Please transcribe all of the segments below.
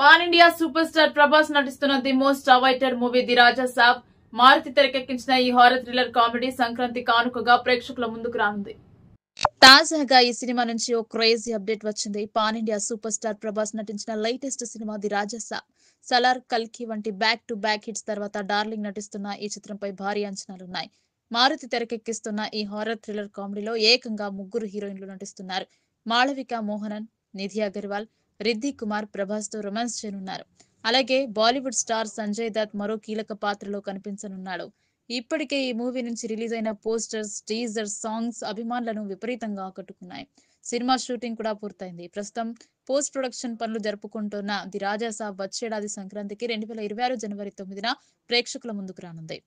Pan India super star Prabhas నటిస్తున్న the most awaited movie the Raja Saab Maruthi తెరకెక్కించిన ఈ హారర్ థ్రిల్లర్ కామెడీ సంక్రాంతి కానుకగా ప్రేక్షకుల ముందుకు రానుంది. తాజాగా ఈ సినిమా నుంచి ఓ క్రేజీ అప్డేట్ వచ్చింది. Pan India super star Prabhas నటించిన లేటెస్ట్ సినిమా ది రాజా సాబ్, సలార్, కల్కి వంటి బ్యాక్ టు బ్యాక్ హిట్స్ తర్వాత డార్లింగ్ నటిస్తున్న ఈ చిత్రంపై భారీ అంచనాలున్నాయి. మారుతి తెరకెక్కిస్తున్న ఈ హారర్ థ్రిల్లర్ కామెడీలో ఏకంగా 3 హీరోయిన్లు నటిస్తున్నారు. మాళవిక మోహనన్, నిధి అగర్వాల్, రిద్ది కుమార్ ప్రభాస్ తో రొమాన్స్ చేయనున్నారు. అలాగే బాలీవుడ్ స్టార్ సంజయ్ దత్ మరో కీలక పాత్రలో కనిపించనున్నాడు. ఇప్పటికే ఈ మూవీ నుంచి రిలీజ్ అయిన పోస్టర్స్, టీజర్, సాంగ్స్ అభిమానులను విపరీతంగా ఆకట్టుకున్నాయి. సినిమా షూటింగ్ కూడా పూర్తయింది. ప్రస్తుతం పోస్ట్ ప్రొడక్షన్ పనులు జరుపుకుంటున్న ది రాజా సాబ్ వచ్చేడాది సంక్రాంతికి 2026 జనవరి 9న ప్రేక్షకుల ముందుకు రానుంది.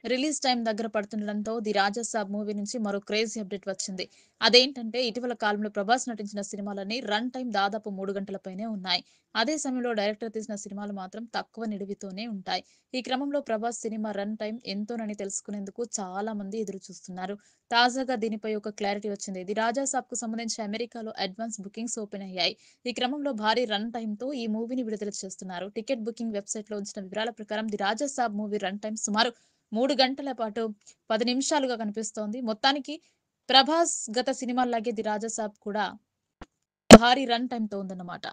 రిలీజ్ టైం దగ్గర పడుతుండటంతో ది రాజా సాబ్ మూవీ నుంచి మరో క్రేజీ అప్డేట్ వచ్చింది. అదేంటంటే ఇటీవల కాలంలో ప్రభాస్ నటించిన సినిమాలన్నీ రన్ టైం దాదాపు 3 గంటలపైనే ఉన్నాయి. అదే సమయంలో డైరెక్టర్ తీసిన సినిమాలు మాత్రం తక్కువ నిడివితోనే ఉంటాయి. ఈ క్రమంలో ప్రభాస్ సినిమా రన్ టైం ఎంతోనని తెలుసుకునేందుకు చాలా మంది ఎదురు చూస్తున్నారు. తాజాగా దీనిపై ఒక క్లారిటీ వచ్చింది. ది రాజా సాబ్ కు సంబంధించి అమెరికాలో అడ్వాన్స్ బుకింగ్స్ ఓపెన్ అయ్యాయి. ఈ క్రమంలో భారీ రన్ టైంతో ఈ మూవీని విడుదల చేస్తున్నారు. టికెట్ బుకింగ్ వెబ్సైట్ లో ఉంచిన వివరాల ప్రకారం the Raja Saab movie run time సుమారు 3 గంటల పాటు 10 నిమిషాలుగా కనిపిస్తోంది. మొత్తానికి ప్రభాస్ గత సినిమాల్లాగే ది రాజా సాబ్ కూడా భారీ రన్ టైంతో ఉందన్నమాట.